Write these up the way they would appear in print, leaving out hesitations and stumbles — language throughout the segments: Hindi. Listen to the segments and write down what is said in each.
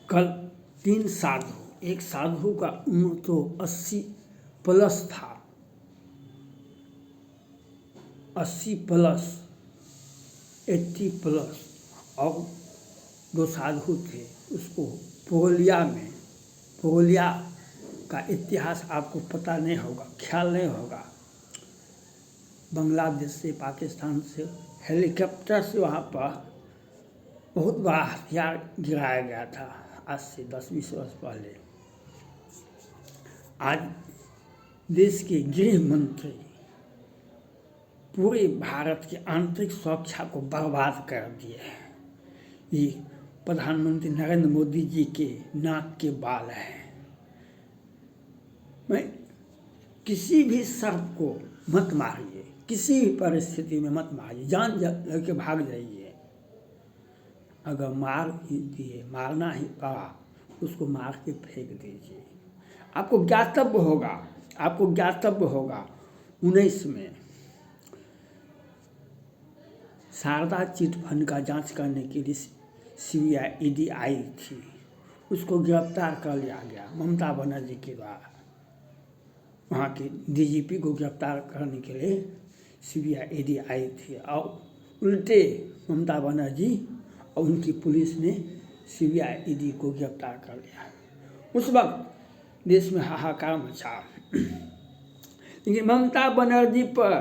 कल 3 साधु, एक साधु का उम्र तो 80 प्लस था, 80 प्लस, 80 प्लस, और 2 साधु थे। उसको पुरुलिया का इतिहास आपको पता नहीं होगा, ख्याल नहीं होगा। बांग्लादेश से, पाकिस्तान से हेलीकॉप्टर से वहाँ पर बहुत बड़ा हथियार गिराया गया था, आज से 10-20 वर्ष पहले। आज देश के गृह मंत्री पूरे भारत की आंतरिक सुरक्षा को बर्बाद कर दिए हैं। ये प्रधानमंत्री नरेंद्र मोदी जी के नाक के बाल हैं। मैं किसी भी शर्त को मत मारिए, किसी भी परिस्थिति में मत मारिए, जान लेके भाग जाइए। अगर मार ही दिए, मारना ही पड़ा, उसको मार के फेंक दीजिए। आपको ज्ञातव्य होगा 19 में शारदा चिट फंड का जांच करने के लिए CBI ED आई थी, उसको गिरफ्तार कर लिया गया ममता बनर्जी के द्वारा। वहाँ के DGP को गिरफ्तार करने के लिए CBI ED आई थी, और उल्टे ममता बनर्जी और उनकी पुलिस ने CBI ED को गिरफ्तार कर लिया। उस वक्त देश में हाहाकार मचा, लेकिन ममता बनर्जी पर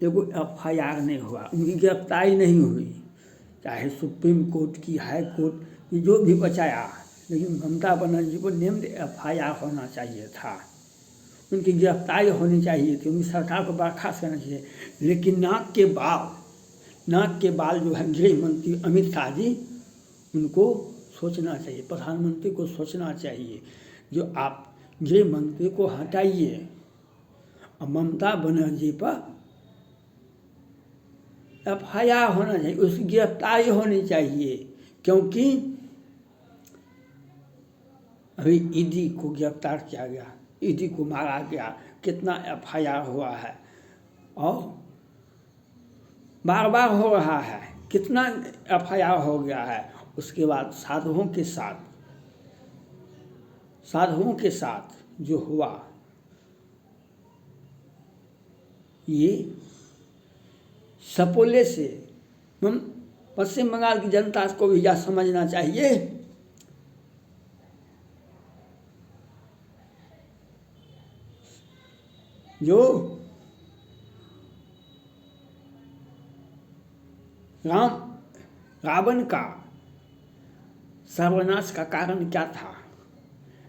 एगो FIR नहीं हुआ, उनकी गिरफ्तारी नहीं हुई। चाहे सुप्रीम कोर्ट की, हाई कोर्ट जो भी बचाया, लेकिन ममता बनर्जी को नेम्ड FIR होना चाहिए था, उनकी गिरफ्तारी होनी चाहिए थी, उनकी सरकार को बर्खास्त करना चाहिए। लेकिन नाक के बाल जो है गृह मंत्री अमित शाह जी, उनको सोचना चाहिए, प्रधानमंत्री को सोचना चाहिए। जो आप गृह मंत्री को हटाइए और ममता बनर्जी पर FIR होना चाहिए, उसकी गिरफ्तारी होनी चाहिए। क्योंकि अभी ED को गिरफ्तार किया गया, ED को मारा गया, कितना FIR हुआ है और बार बार हो रहा है, कितना FIR हो गया है। उसके बाद साधुओं के साथ जो हुआ, ये सपोले से हम पश्चिम बंगाल की जनता को भी यह समझना चाहिए जो रावण का सर्वनाश का कारण क्या था।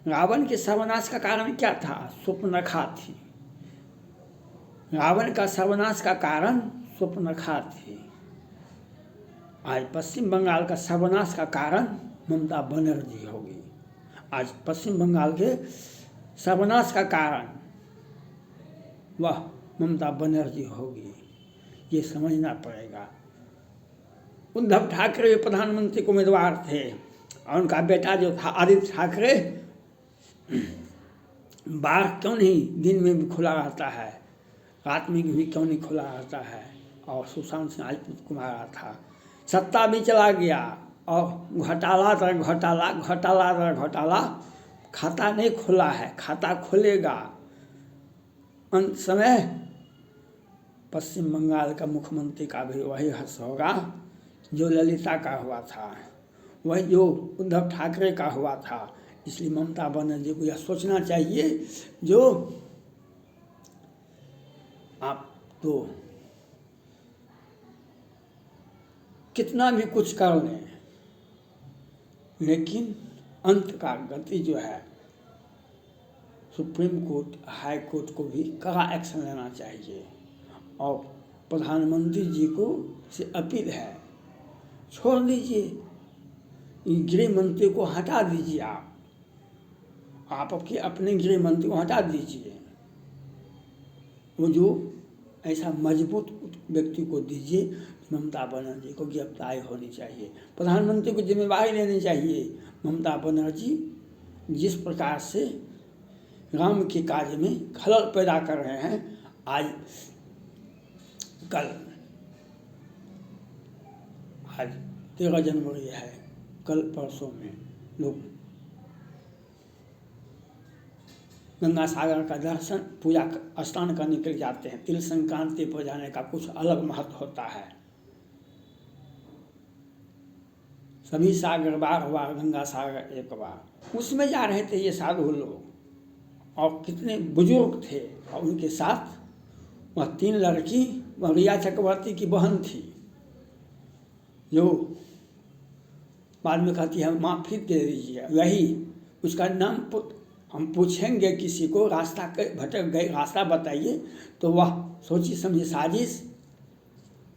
रावण के सर्वनाश का कारण क्या था? सुपर्णखा थी। रावण का सर्वनाश का कारण सुपर्णखा थी। आज पश्चिम बंगाल का सर्वनाश का कारण ममता बनर्जी होगी। आज पश्चिम बंगाल के सर्वनाश का कारण वह ममता बनर्जी होगी, ये समझना पड़ेगा। उद्धव ठाकरे प्रधानमंत्री के उम्मीदवार थे और उनका बेटा जो था आदित्य ठाकरे, बार क्यों नहीं दिन में भी खुला रहता है, रात में भी क्यों नहीं खुला रहता है। और सुशांत सिंह राजपूत को मारा था, सत्ता भी चला गया और घोटाला दर घोटाला, खाता नहीं खुला है, खाता खुलेगा। अंत समय पश्चिम बंगाल का मुख्यमंत्री का भी वही हश्र होगा जो ललिता का हुआ था, वही जो उद्धव ठाकरे का हुआ था। इसलिए ममता बनर्जी को यह सोचना चाहिए, जो आप तो कितना भी कुछ कर लें, लेकिन अंत का गति जो है, सुप्रीम कोर्ट, हाई कोर्ट को भी कड़ा एक्शन लेना चाहिए। और प्रधानमंत्री जी को से अपील है, छोड़ दीजिए, गृह मंत्री को हटा दीजिए। आप अपने गृह मंत्री को हटा दीजिए, वो जो ऐसा मजबूत व्यक्ति को दीजिए। ममता बनर्जी को गिरफ्तारी होनी चाहिए, प्रधानमंत्री को जिम्मेवारी लेनी चाहिए। ममता बनर्जी जिस प्रकार से राम के कार्य में खलल पैदा कर रहे हैं, आज 13 जनवरी है, कल परसों में लोग गंगा सागर का दर्शन पूजा स्नान करने के लिए जाते हैं। तिल संक्रांति पर जाने का कुछ अलग महत्व होता है। सभी सागर बार बार, गंगा सागर एक बार, उसमें जा रहे थे ये साधु लोग, और कितने बुजुर्ग थे, और उनके साथ वह 3 लड़की, वह रिया चक्रवर्ती की बहन थी, जो बाद में कहती है माफ़ी दे दीजिए। वही उसका नाम हम पूछेंगे किसी को, रास्ता भटक गए, रास्ता बताइए, तो वह सोची समझी साजिश,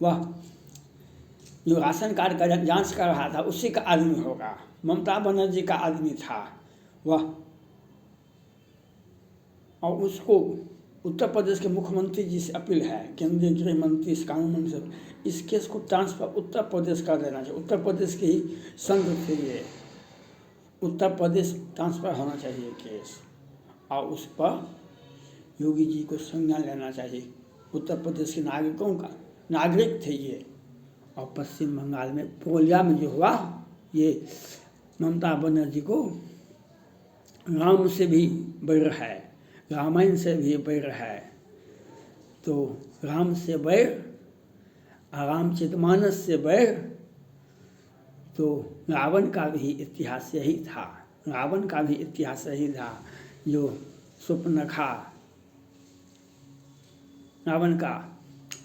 वह जो राशन कार्ड का जांच कर रहा था उसी का आदमी होगा, ममता बनर्जी का आदमी था वह। और उसको उत्तर प्रदेश के मुख्यमंत्री जी से अपील है, केंद्रीय गृह मंत्री, कानून मंत्री, इस केस को ट्रांसफर उत्तर प्रदेश कर देना चाहिए। उत्तर प्रदेश के ही संघ थे ये, उत्तर प्रदेश ट्रांसफर होना चाहिए केस, और उस पर योगी जी को संज्ञान लेना चाहिए। उत्तर प्रदेश के नागरिकों का नागरिक थे ये। और पश्चिम बंगाल में पुरुलिया में जो हुआ, ये ममता बनर्जी को राम से भी बैर है, रामायण से भी बैर है। तो राम से बैर, रामचरितमानस से बैर, तो रावण का भी इतिहास यही था। रावण का भी इतिहास यही था, जो शूर्पणखा, रावण का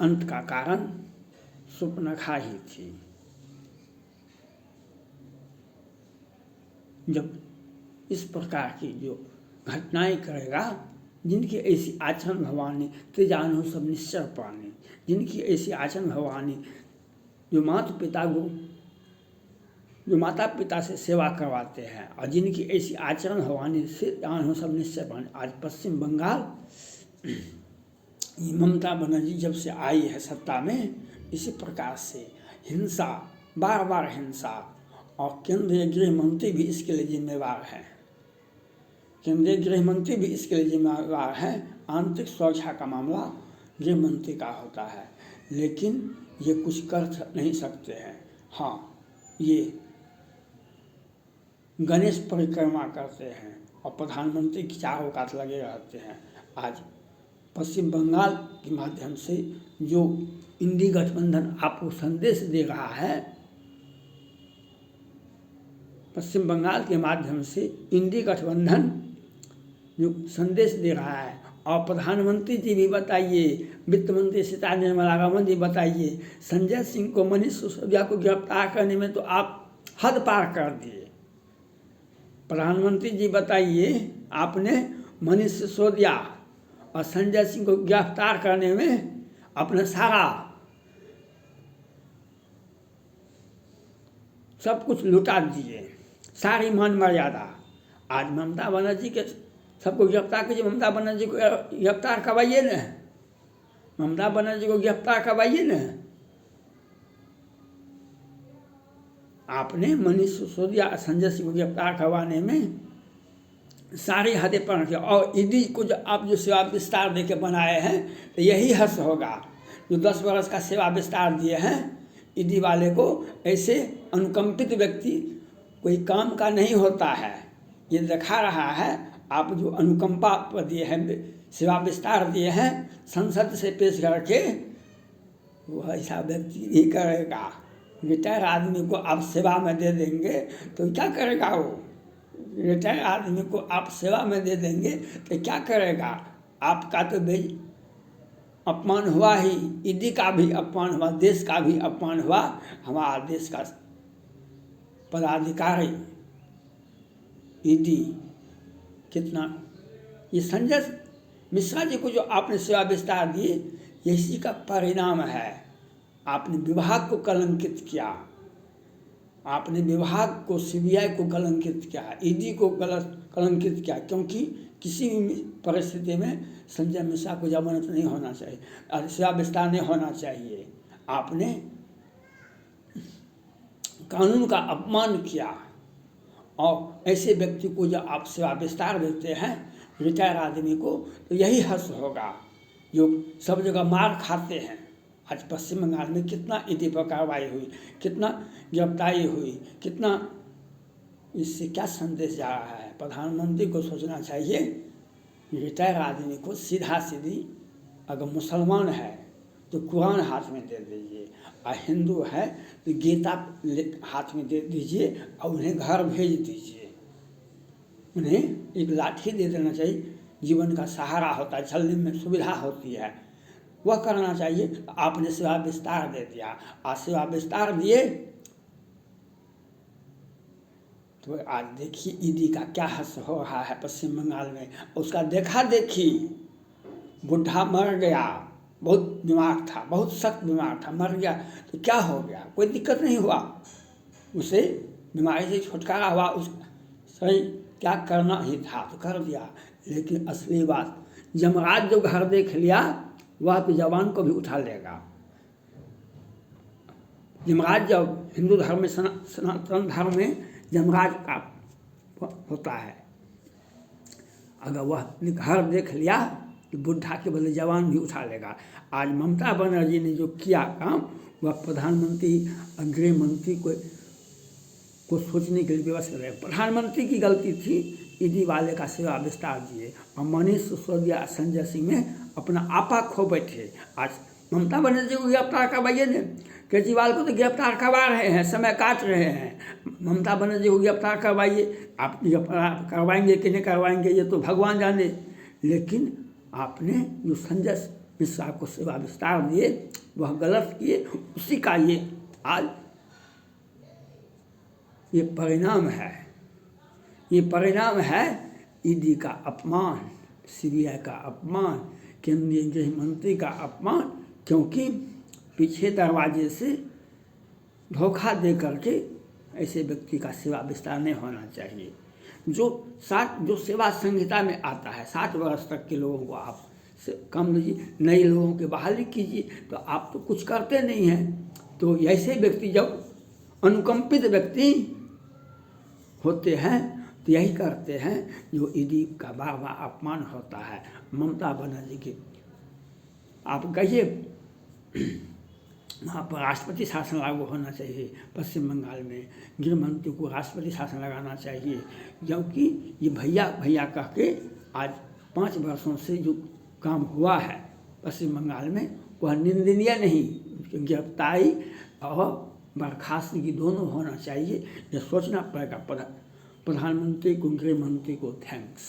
अंत का कारण शूर्पणखा ही थी। जब इस प्रकार की जो घटनाएं करेगा, जिनकी ऐसी आचरण भवानी तेजानो सब निश्चर पानी, जिनकी ऐसी आचरण भवानी, जो माता पिता से सेवा करवाते हैं, और जिनकी ऐसी आचरण भवानी से जानो सब निश्चय पानी। आज पश्चिम बंगाल ममता बनर्जी जब से आई है सत्ता में, इसी प्रकार से हिंसा, बार बार हिंसा, और केंद्रीय गृह मंत्री भी इसके लिए जिम्मेवार है। केंद्रीय गृह मंत्री भी इसके लिए जिम्मेवार है। आंतरिक सुरक्षा का मामला गृह मंत्री का होता है, लेकिन ये कुछ कर नहीं सकते हैं। हाँ, ये गणेश परिक्रमा करते हैं और प्रधानमंत्री की चारों कात लगे रहते हैं। आज पश्चिम बंगाल के माध्यम से जो इंडी गठबंधन आपको संदेश दे रहा है, पश्चिम बंगाल के माध्यम से इंडी गठबंधन जो संदेश दे रहा है, और प्रधानमंत्री जी भी बताइए, वित्त मंत्री सीतारमण निर्मला जी बताइए, संजय सिंह को, मनीष सिसोदिया को गिरफ्तार करने में तो आप हद पार कर दिए। प्रधानमंत्री जी बताइए, आपने मनीष सिसोदिया और संजय सिंह को गिरफ्तार करने में अपना सारा सब कुछ लुटा दिए, सारी मान मर्यादा। आज ममता बनर्जी के सबको गिरफ्तार कीजिए, ममता बनर्जी को गिरफ्तार करवाइए न, ममता बनर्जी को गिरफ्तार करवाइए न। आपने मनीष सिसोदिया, संजय सिंह को गिरफ्तार करवाने में सारी हदें पार किया, और ईडी को जो आप जो सेवा विस्तार दे के बनाए हैं, तो यही हर्ष होगा। जो 10 वर्ष का सेवा विस्तार दिए हैं ईडी वाले को, ऐसे अनुकंपित व्यक्ति कोई काम का नहीं होता है। ये दिखा रहा है, आप जो अनुकंपा पर दिए हैं, सेवा विस्तार दिए हैं, संसद से पेश करके, वो ऐसा व्यक्ति नहीं करेगा। रिटायर आदमी को आप सेवा में दे देंगे तो क्या करेगा वो? रिटायर आदमी को आप सेवा में दे देंगे तो क्या करेगा? आपका तो अपमान हुआ ही, ईडी का भी अपमान हुआ, देश का भी अपमान हुआ। हमारा देश का पदाधिकारी ईडी कितना, ये संजय मिश्रा जी को जो आपने सेवा विस्तार दिए, इसी का परिणाम है। आपने विभाग को कलंकित किया, आपने विभाग को, सीबीआई को कलंकित किया, ईडी को कलंकित किया, क्योंकि किसी भी परिस्थिति में संजय मिश्रा को जमानत नहीं होना चाहिए, सेवा विस्तार नहीं होना चाहिए। आपने कानून का अपमान किया, और ऐसे व्यक्ति को जब आप सेवा विस्तार देते हैं, रिटायर आदमी को, तो यही हर्ष होगा। जो सब जगह मार खाते हैं, आज पश्चिम बंगाल में कितना ईडी पर कार्रवाई हुई, कितना गिरफ्तारी हुई, कितना इससे क्या संदेश जा रहा है। प्रधानमंत्री को सोचना चाहिए, रिटायर आदमी को सीधा सीधी, अगर मुसलमान है तो कुरान हाथ में दे दीजिए, और हिंदू है तो गीता हाथ में दे दीजिए और उन्हें घर भेज दीजिए। उन्हें एक लाठी दे देना चाहिए, जीवन का सहारा होता है, चलने में सुविधा होती है, वह करना चाहिए। आपने सेवा विस्तार दे दिया, आज सेवा विस्तार दिए तो आज देखिए ईडी का क्या हश्र हो रहा है पश्चिम बंगाल में। उसका देखा देखी, बुढ़ा मर गया, बहुत बीमार था, बहुत सख्त बीमार था, मर गया तो क्या हो गया, कोई दिक्कत नहीं हुआ, उसे बीमारी से छुटकारा हुआ, उस सही क्या करना ही था तो कर दिया। लेकिन असली बात, यमराज जो घर देख लिया वह तो जवान को भी उठा लेगा। यमराज जब हिंदू धर्म में, सनातन धर्म में यमराज का होता है, अगर वह घर देख लिया तो बुढ़ा के बदले जवान भी उठा लेगा। आज ममता बनर्जी ने जो किया काम, वह प्रधानमंत्री और गृह मंत्री को सोचने के लिए व्यवस्था रहे। प्रधानमंत्री की गलती थी, ईडी वाले का सेवा विस्तार दिए, और मनीष सिसोदिया, संजय सिंह में अपना आपा खो बैठे। आज ममता बनर्जी को गिरफ्तार करवाइए ने, केजरीवाल को तो गिरफ्तार करवा रहे हैं, समय काट रहे हैं, ममता बनर्जी को गिरफ्तार करवाइए। आप गिरफ्तार करवाएंगे कि नहीं करवाएंगे ये तो भगवान जाने, लेकिन आपने जो संजय मिश्रा को सेवा विस्तार दिए वह गलत किए, उसी का ये आज ये परिणाम है। ये परिणाम है ईडी का अपमान, सीबीआई का अपमान, केंद्रीय गृह मंत्री का अपमान, क्योंकि पीछे दरवाजे से धोखा दे करके ऐसे व्यक्ति का सेवा विस्तार नहीं होना चाहिए। जो सेवा संहिता में आता है, 60 वर्ष तक के लोगों को आप कम लीजिए, नए लोगों की बहाली कीजिए, तो आप तो कुछ करते नहीं हैं। तो ऐसे व्यक्ति जब अनुकंपित व्यक्ति होते हैं तो यही करते हैं जो ईडी का बार बार अपमान होता है। ममता बनर्जी की आप कहिए वहाँ पर राष्ट्रपति शासन लागू होना चाहिए, पश्चिम बंगाल में गृह मंत्री को राष्ट्रपति शासन लगाना चाहिए, क्योंकि ये भैया भैया कह के आज 5 वर्षों से जो काम हुआ है पश्चिम बंगाल में वह निंदनीय नहीं। गिरफ्तारी और बर्खास्तगी दोनों होना चाहिए, यह सोचना पड़ेगा प्रधानमंत्री को, गृह मंत्री को। थैंक्स।